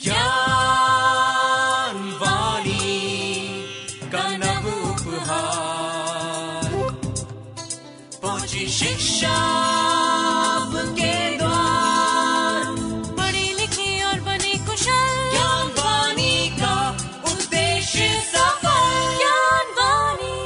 ज्ञान वाणी का नव उपहार, पहुंची शिक्षा के द्वार, पढ़े लिखे और बने कुशल, ज्ञान वाणी का उद्देश्य सफल। ज्ञान वाणी।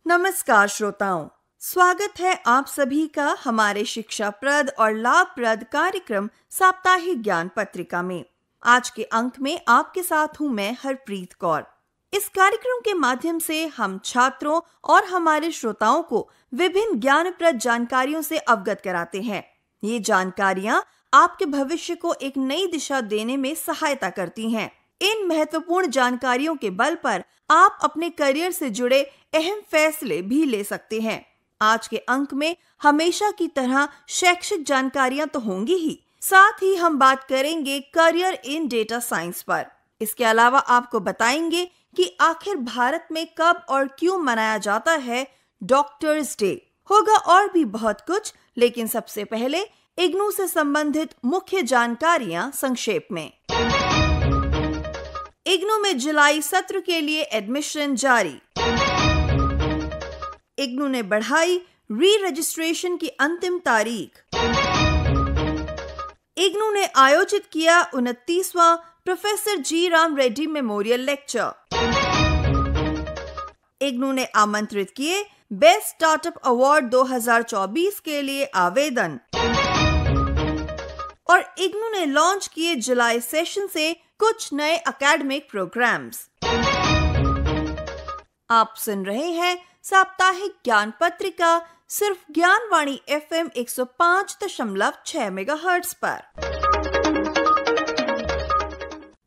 नमस्कार श्रोताओं, स्वागत है आप सभी का हमारे शिक्षाप्रद और लाभप्रद कार्यक्रम साप्ताहिक ज्ञान पत्रिका में। आज के अंक में आपके साथ हूं मैं हरप्रीत कौर। इस कार्यक्रम के माध्यम से हम छात्रों और हमारे श्रोताओं को विभिन्न ज्ञानप्रद जानकारियों से अवगत कराते हैं। ये जानकारियां आपके भविष्य को एक नई दिशा देने में सहायता करती हैं। इन महत्वपूर्ण जानकारियों के बल पर आप अपने करियर से जुड़े अहम फैसले भी ले सकते हैं। आज के अंक में हमेशा की तरह शैक्षिक जानकारियां तो होंगी ही, साथ ही हम बात करेंगे करियर इन डेटा साइंस पर। इसके अलावा आपको बताएंगे कि आखिर भारत में कब और क्यों मनाया जाता है डॉक्टर्स डे। होगा और भी बहुत कुछ, लेकिन सबसे पहले इग्नू से संबंधित मुख्य जानकारियां संक्षेप में। इग्नू में जुलाई सत्र के लिए एडमिशन जारी। इग्नू ने बढ़ाई री रजिस्ट्रेशन की अंतिम तारीख। इग्नू ने आयोजित किया 29वां प्रोफेसर जी राम रेड्डी मेमोरियल लेक्चर। इग्नू ने आमंत्रित किए बेस्ट स्टार्टअप अवार्ड 2024 के लिए आवेदन। और इग्नू ने लॉन्च किए जुलाई सेशन से कुछ नए एकेडमिक प्रोग्राम्स। आप सुन रहे हैं साप्ताहिक ज्ञान पत्रिका सिर्फ ज्ञानवाणी FM 105.6 मेगाहर्ट्ज पर।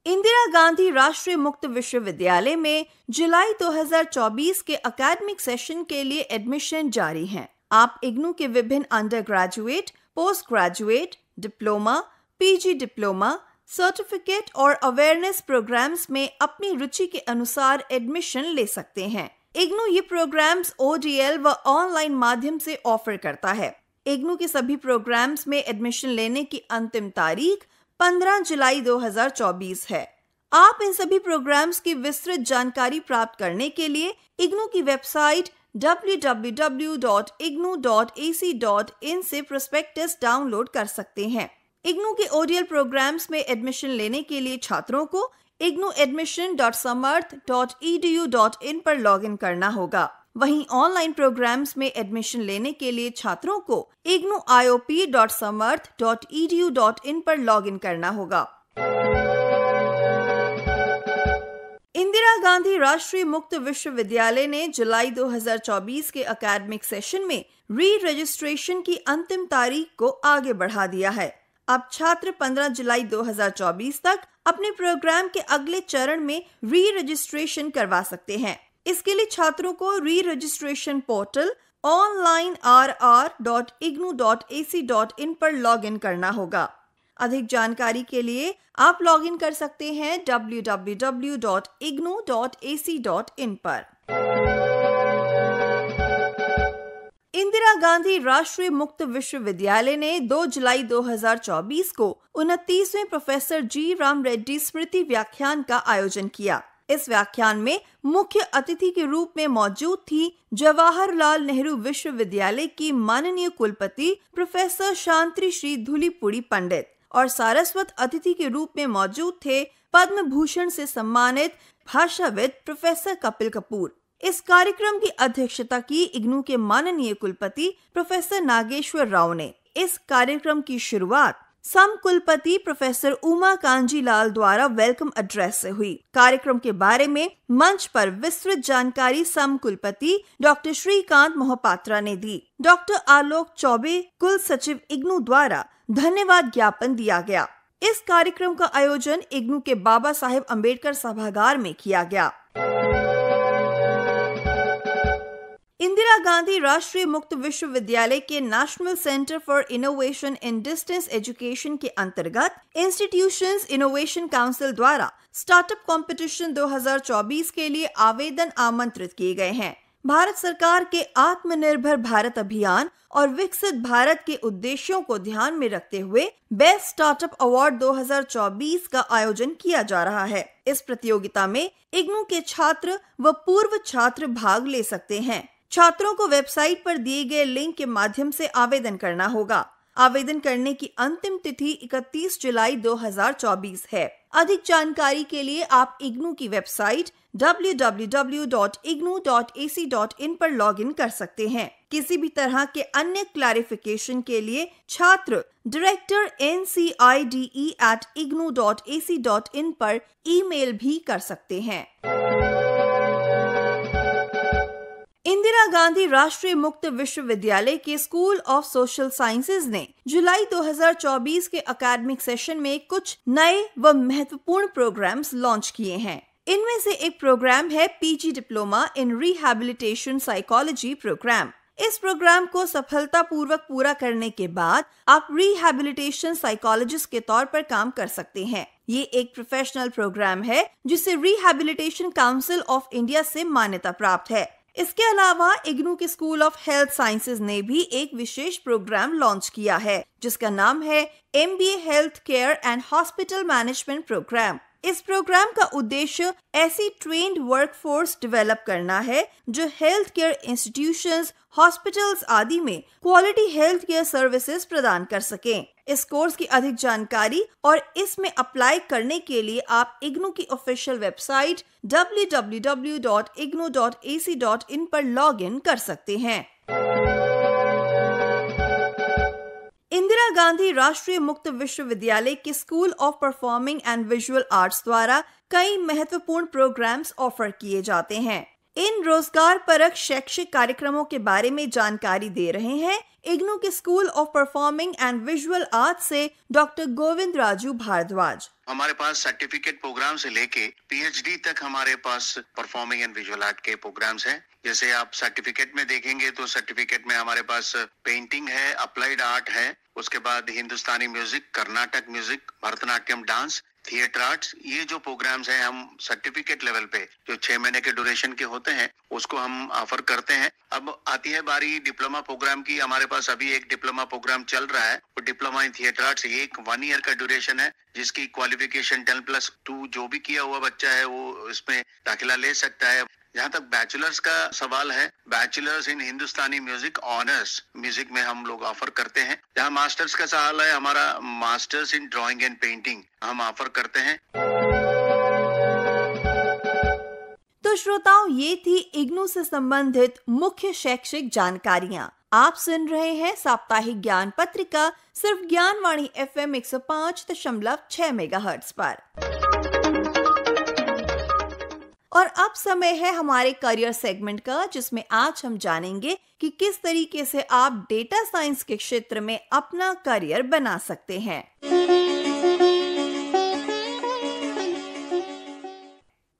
इंदिरा गांधी राष्ट्रीय मुक्त विश्वविद्यालय में जुलाई 2024 के एकेडमिक सेशन के लिए एडमिशन जारी है। आप इग्नू के विभिन्न under graduate, post graduate, diploma, PG diploma, certificate और अवेयरनेस प्रोग्राम्स में अपनी रुचि के अनुसार एडमिशन ले सकते हैं। इग्नू ये प्रोग्राम्स ODL व ऑनलाइन माध्यम से ऑफर करता है। इग्नू के सभी प्रोग्राम्स में एडमिशन लेने की अंतिम तारीख 15 जुलाई 2024 है। आप इन सभी प्रोग्राम्स की विस्तृत जानकारी प्राप्त करने के लिए इग्नू की वेबसाइट www.ignu.ac.in से प्रोस्पेक्टस डाउनलोड कर सकते हैं। इग्नू के ODL प्रोग्राम्स में एडमिशन लेने के लिए छात्रों को ignuadmission.samarth.edu.in पर लॉगिन करना होगा। वहीं ऑनलाइन प्रोग्राम्स में एडमिशन लेने के लिए छात्रों को ignuiop.samarth.edu.in पर लॉगिन करना होगा। इंदिरा गांधी राष्ट्रीय मुक्त विश्वविद्यालय ने जुलाई 2024 के एकेडमिक सेशन में री रजिस्ट्रेशन की अंतिम तारीख को आगे बढ़ा दिया है। अब छात्र 15 जुलाई 2024 तक अपने प्रोग्राम के अगले चरण में री रजिस्ट्रेशन करवा सकते हैं। इसके लिए छात्रों को री रजिस्ट्रेशन पोर्टल onlinerr.ignu.ac.in पर लॉगिन करना होगा। अधिक जानकारी के लिए आप लॉगिन कर सकते हैं www.ignu.ac.in पर। इंदिरा गांधी राष्ट्रीय मुक्त विश्वविद्यालय ने 2 जुलाई 2024 को 29वें प्रोफेसर जी राम रेड्डी स्मृति व्याख्यान का आयोजन किया। इस व्याख्यान में मुख्य अतिथि के रूप में मौजूद थी जवाहरलाल नेहरू विश्वविद्यालय की माननीय कुलपति प्रोफेसर शांति श्री धूलीपुड़ी पंडित और सारस्वत अतिथि के रूप में मौजूद थे पद्म भूषण से सम्मानित भाषाविद प्रोफेसर कपिल कपूर। इस कार्यक्रम की अध्यक्षता की इग्नू के माननीय कुलपति प्रोफेसर नागेश्वर राव ने। इस कार्यक्रम की शुरुआत सम कुलपति प्रोफेसर उमा कांजी लाल द्वारा वेलकम एड्रेस से हुई। कार्यक्रम के बारे में मंच पर विस्तृत जानकारी सम कुलपति डॉक्टर श्रीकांत मोहपात्रा ने दी। डॉक्टर आलोक चौबे कुल सचिव इग्नू द्वारा धन्यवाद ज्ञापन दिया गया। इस कार्यक्रम का आयोजन इग्नू के बाबा साहेब अम्बेडकर सभागार में किया गया। इंदिरा गांधी राष्ट्रीय मुक्त विश्वविद्यालय के national centre for innovation in distance education के अंतर्गत इंस्टीट्यूशंस इनोवेशन काउंसिल द्वारा स्टार्टअप कंपटीशन 2024 के लिए आवेदन आमंत्रित किए गए हैं। भारत सरकार के आत्मनिर्भर भारत अभियान और विकसित भारत के उद्देश्यों को ध्यान में रखते हुए बेस्ट स्टार्टअप अवार्ड 2024 का आयोजन किया जा रहा है। इस प्रतियोगिता में इग्नू के छात्र व पूर्व छात्र भाग ले सकते हैं। छात्रों को वेबसाइट पर दिए गए लिंक के माध्यम से आवेदन करना होगा। आवेदन करने की अंतिम तिथि 31 जुलाई 2024 है। अधिक जानकारी के लिए आप इग्नू की वेबसाइट www.ignu.ac.in पर लॉगिन कर सकते हैं। किसी भी तरह के अन्य क्लैरिफिकेशन के लिए छात्र डायरेक्टर ncide@ignu.ac.in पर ईमेल भी कर सकते हैं। इंदिरा गांधी राष्ट्रीय मुक्त विश्वविद्यालय के स्कूल ऑफ सोशल साइंसेज ने जुलाई 2024 के एकेडमिक सेशन में कुछ नए व महत्वपूर्ण प्रोग्राम्स लॉन्च किए हैं। इनमें से एक प्रोग्राम है PG diploma in rehabilitation psychology programme. इस प्रोग्राम को सफलतापूर्वक पूरा करने के बाद आप रिहैबिलिटेशन साइकोलॉजिस्ट के तौर पर काम कर सकते हैं। ये एक प्रोफेशनल प्रोग्राम है जिसे रिहैबिलिटेशन काउंसिल ऑफ इंडिया से मान्यता प्राप्त है। इसके अलावा इग्नू के स्कूल ऑफ हेल्थ साइंसेज ने भी एक विशेष प्रोग्राम लॉन्च किया है जिसका नाम है MBA health care and hospital management programme. इस प्रोग्राम का उद्देश्य ऐसी ट्रेन्ड वर्कफोर्स डेवलप करना है जो हेल्थ केयर इंस्टीट्यूशंस, हॉस्पिटल्स आदि में क्वालिटी हेल्थ केयर सर्विसेज प्रदान कर सकें। इस कोर्स की अधिक जानकारी और इसमें अप्लाई करने के लिए आप इग्नू की ऑफिशियल वेबसाइट www.ignu.ac.in पर लॉगिन कर सकते हैं। इंदिरा गांधी राष्ट्रीय मुक्त विश्वविद्यालय के school of performing and visual arts द्वारा कई महत्वपूर्ण प्रोग्राम्स ऑफर किए जाते हैं। इन रोजगार परक शैक्षिक कार्यक्रमों के बारे में जानकारी दे रहे हैं इग्नू के school of performing and visual arts से डॉक्टर गोविंद राजू भारद्वाज। हमारे पास सर्टिफिकेट प्रोग्राम से लेके PhD तक हमारे पास परफॉर्मिंग एंड विजुअल आर्ट के प्रोग्राम्स हैं। जैसे आप सर्टिफिकेट में देखेंगे तो सर्टिफिकेट में हमारे पास पेंटिंग है, अप्लाइड आर्ट है, उसके बाद Hindustani music, Carnatic music, Bharatanatyam dance, theatre arts. ये जो प्रोग्राम्स हैं हम सर्टिफिकेट लेवल पे जो 6 महीने के ड्यूरेशन के होते हैं उसको हम ऑफर करते हैं। अब आती है बारी डिप्लोमा प्रोग्राम की। हमारे पास अभी एक डिप्लोमा प्रोग्राम चल रहा है वो डिप्लोमा इन थिएटर आर्ट्स। एक 1 ईयर का ड्यूरेशन है जिसकी क्वालिफिकेशन 10+2 जो भी किया हुआ बच्चा है वो इसमें दाखिला ले सकता है। जहाँ तक बैचलर्स का सवाल है, bachelors in Hindustani music honours music में हम लोग ऑफर करते हैं। जहाँ मास्टर्स का सवाल है, हमारा masters in drawing and painting हम ऑफर करते हैं। तो श्रोताओं, ये थी इग्नू से संबंधित मुख्य शैक्षिक जानकारियां। आप सुन रहे हैं साप्ताहिक ज्ञान पत्रिका सिर्फ ज्ञानवाणी FM 105.6 मेगाहर्ट्ज पर। और अब समय है हमारे करियर सेगमेंट का, जिसमें आज हम जानेंगे कि किस तरीके से आप डेटा साइंस के क्षेत्र में अपना करियर बना सकते हैं।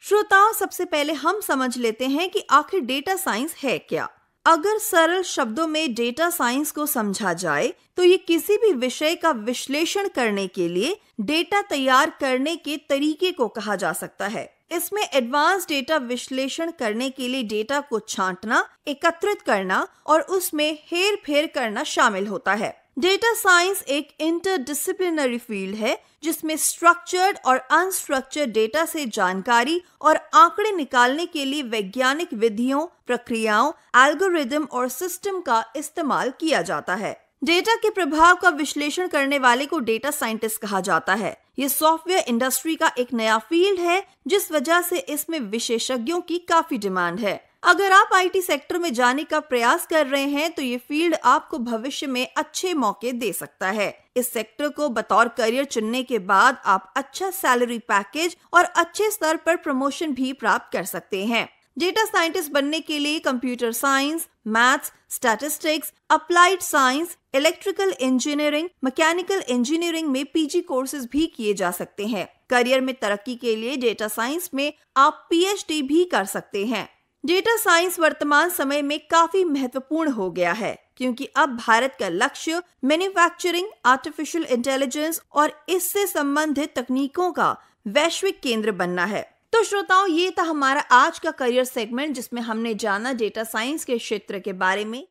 श्रोताओं, सबसे पहले हम समझ लेते हैं कि आखिर डेटा साइंस है क्या। अगर सरल शब्दों में डेटा साइंस को समझा जाए तो ये किसी भी विषय का विश्लेषण करने के लिए डेटा तैयार करने के तरीके को कहा जा सकता है। इसमें एडवांस डेटा विश्लेषण करने के लिए डेटा को छांटना, एकत्रित करना और उसमें हेर फेर करना शामिल होता है। डेटा साइंस एक इंटरडिसिप्लिनरी फील्ड है जिसमें स्ट्रक्चर्ड और अनस्ट्रक्चर्ड डेटा से जानकारी और आंकड़े निकालने के लिए वैज्ञानिक विधियों, प्रक्रियाओं, एल्गोरिदम और सिस्टम का इस्तेमाल किया जाता है। डेटा के प्रभाव का विश्लेषण करने वाले को डेटा साइंटिस्ट कहा जाता है। ये सॉफ्टवेयर इंडस्ट्री का एक नया फील्ड है जिस वजह से इसमें विशेषज्ञों की काफी डिमांड है। अगर आप IT सेक्टर में जाने का प्रयास कर रहे हैं तो ये फील्ड आपको भविष्य में अच्छे मौके दे सकता है। इस सेक्टर को बतौर करियर चुनने के बाद आप अच्छा सैलरी पैकेज और अच्छे स्तर पर प्रमोशन भी प्राप्त कर सकते हैं। डेटा साइंटिस्ट बनने के लिए computer science, maths, statistics, applied science, electrical engineering, mechanical engineering में PG कोर्सेज भी किए जा सकते हैं। करियर में तरक्की के लिए डेटा साइंस में आप PhD भी कर सकते हैं। डेटा साइंस वर्तमान समय में काफी महत्वपूर्ण हो गया है क्योंकि अब भारत का लक्ष्य मैन्युफैक्चरिंग, आर्टिफिशियल इंटेलिजेंस और इससे संबंधित तकनीकों का वैश्विक केंद्र बनना है। तो श्रोताओं, ये था हमारा आज का करियर सेगमेंट जिसमें हमने जाना डेटा साइंस के क्षेत्र के बारे में।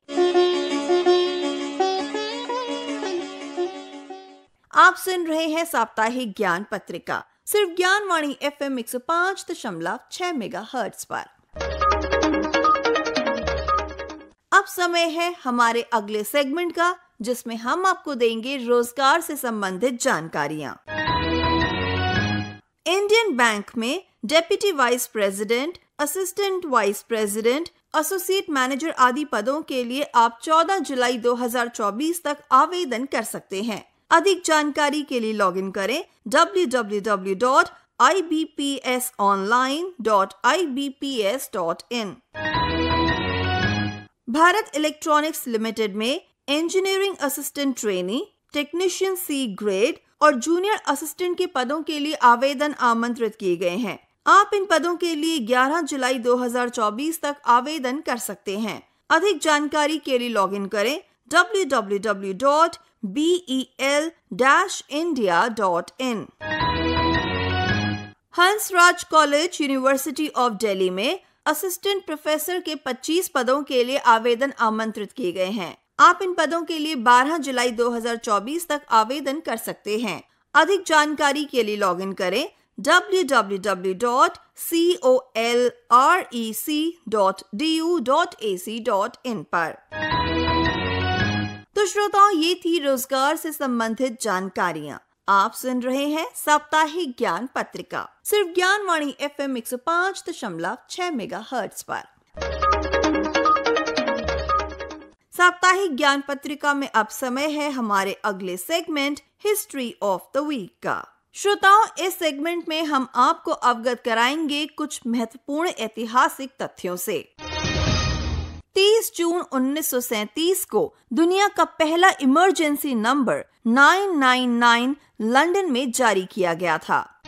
आप सुन रहे हैं साप्ताहिक ज्ञान पत्रिका सिर्फ ज्ञानवाणी FM 105.6 मेगाहर्ट्ज पर। अब समय है हमारे अगले सेगमेंट का, जिसमें हम आपको देंगे रोजगार से संबंधित जानकारियां। इंडियन बैंक में deputy vice president, assistant vice president, associate manager आदि पदों के लिए आप 14 जुलाई 2024 तक आवेदन कर सकते हैं। अधिक जानकारी के लिए लॉगिन करें www.ibpsonline.ibps.in। भारत इलेक्ट्रॉनिक्स लिमिटेड में engineering assistant trainee, technician C grade और जूनियर असिस्टेंट के पदों के लिए आवेदन आमंत्रित किए गए हैं। आप इन पदों के लिए 11 जुलाई 2024 तक आवेदन कर सकते हैं। अधिक जानकारी के लिए लॉगिन करें www.bel-india.in। Hansraj college, university of Delhi में असिस्टेंट प्रोफेसर के 25 पदों के लिए आवेदन आमंत्रित किए गए हैं। आप इन पदों के लिए 12 जुलाई 2024 तक आवेदन कर सकते हैं। अधिक जानकारी के लिए लॉगिन करें www.colrec.du.ac.in पर। तो श्रोताओं, ये थी रोजगार से संबंधित जानकारियां। आप सुन रहे हैं साप्ताहिक ज्ञान पत्रिका सिर्फ ज्ञानवाणी FM 105.6 मेगाहर्ट्ज पर। साप्ताहिक ज्ञान पत्रिका में अब समय है हमारे अगले segment history of the week का। श्रोताओं, इस सेगमेंट में हम आपको अवगत कराएंगे कुछ महत्वपूर्ण ऐतिहासिक तथ्यों से। 30 जून 1937 को दुनिया का पहला इमरजेंसी नंबर 999 लंदन में जारी किया गया था।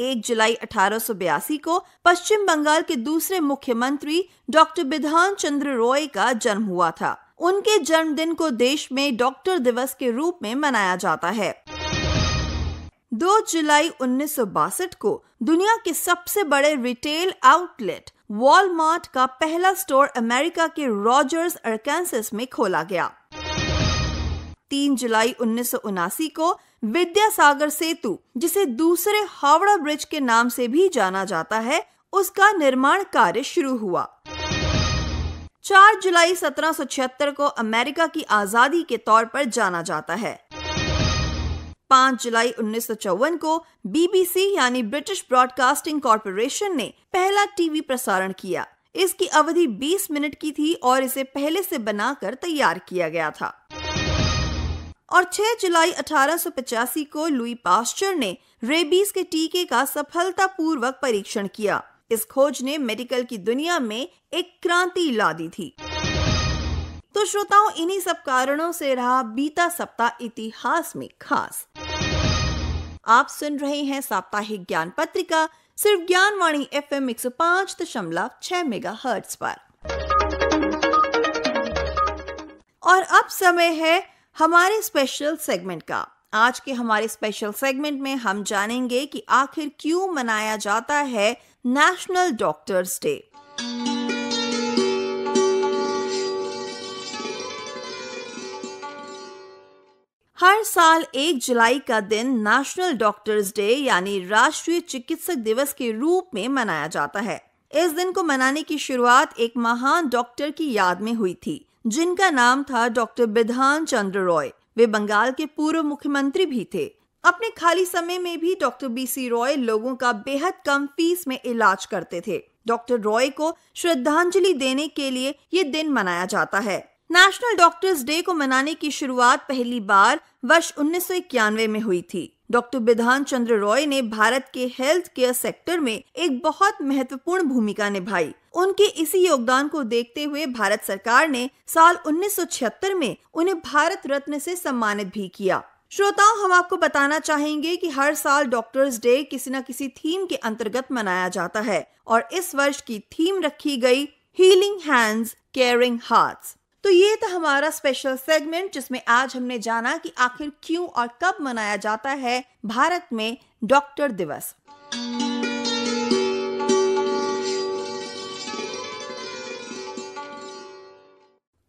1 जुलाई 1882 को पश्चिम बंगाल के दूसरे मुख्यमंत्री डॉक्टर बिधान चंद्र रॉय का जन्म हुआ था। उनके जन्मदिन को देश में डॉक्टर दिवस के रूप में मनाया जाता है। 2 जुलाई 1962 को दुनिया के सबसे बड़े रिटेल आउटलेट वॉलमार्ट का पहला स्टोर अमेरिका के रॉजर्स, अरकांसस में खोला गया। 3 जुलाई 1979 को विद्यासागर सेतु, जिसे दूसरे हावड़ा ब्रिज के नाम से भी जाना जाता है, उसका निर्माण कार्य शुरू हुआ। 4 जुलाई 1776 को अमेरिका की आजादी के तौर पर जाना जाता है। 5 जुलाई 1954 को BBC यानी ब्रिटिश ब्रॉडकास्टिंग कॉर्पोरेशन ने पहला टीवी प्रसारण किया। इसकी अवधि 20 मिनट की थी और इसे पहले से बनाकर तैयार किया गया था। और 6 जुलाई 1885 को लुई पास्चर ने रेबीज के टीके का सफलतापूर्वक परीक्षण किया। इस खोज ने मेडिकल की दुनिया में एक क्रांति ला दी थी। तो श्रोताओं, इन्हीं सब कारणों से रहा बीता सप्ताह इतिहास में खास। आप सुन रहे हैं साप्ताहिक ज्ञान पत्रिका सिर्फ ज्ञानवाणी FM 105.6 मेगाहर्ट्ज पर। और अब समय है हमारे स्पेशल सेगमेंट का। आज के हमारे स्पेशल सेगमेंट में हम जानेंगे कि आखिर क्यों मनाया जाता है नेशनल डॉक्टर्स डे। हर साल 1 जुलाई का दिन नेशनल डॉक्टर्स डे यानी राष्ट्रीय चिकित्सक दिवस के रूप में मनाया जाता है। इस दिन को मनाने की शुरुआत एक महान डॉक्टर की याद में हुई थी, जिनका नाम था डॉक्टर बिधान चंद्र रॉय। वे बंगाल के पूर्व मुख्यमंत्री भी थे। अपने खाली समय में भी डॉक्टर BC रॉय लोगों का बेहद कम फीस में इलाज करते थे। डॉक्टर रॉय को श्रद्धांजलि देने के लिए ये दिन मनाया जाता है। नेशनल डॉक्टर्स डे को मनाने की शुरुआत पहली बार वर्ष 1991 में हुई थी। डॉक्टर बिधान चंद्र रॉय ने भारत के हेल्थ केयर सेक्टर में एक बहुत महत्वपूर्ण भूमिका निभाई। उनके इसी योगदान को देखते हुए भारत सरकार ने साल 1976 में उन्हें भारत रत्न से सम्मानित भी किया। श्रोताओं, हम आपको बताना चाहेंगे कि हर साल डॉक्टर्स डे किसी न किसी थीम के अंतर्गत मनाया जाता है और इस वर्ष की थीम रखी गई हीलिंग हैंड्स केयरिंग हार्ट्स। तो ये था हमारा स्पेशल सेगमेंट, जिसमें आज हमने जाना कि आखिर क्यों और कब मनाया जाता है भारत में डॉक्टर दिवस।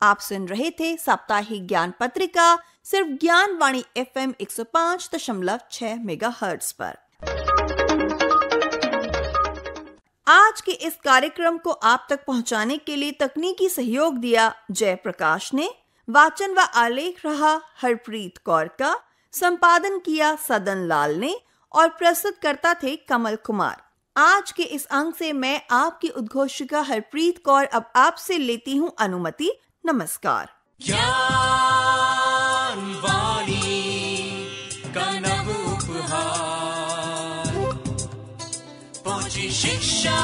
आप सुन रहे थे साप्ताहिक ज्ञान पत्रिका सिर्फ ज्ञानवाणी FM 105.6 मेगाहर्ट्ज पर। आज के इस कार्यक्रम को आप तक पहुंचाने के लिए तकनीकी सहयोग दिया जयप्रकाश ने। वाचन व आलेख रहा हरप्रीत कौर का। संपादन किया सदन लाल ने और प्रस्तुतकर्ता थे कमल कुमार। आज के इस अंक से मैं आपकी उद्घोषिका हरप्रीत कौर अब आपसे लेती हूँ अनुमति। नमस्कार। ज्ञानवाणी का नव उपहार, पहुंची शिक्षा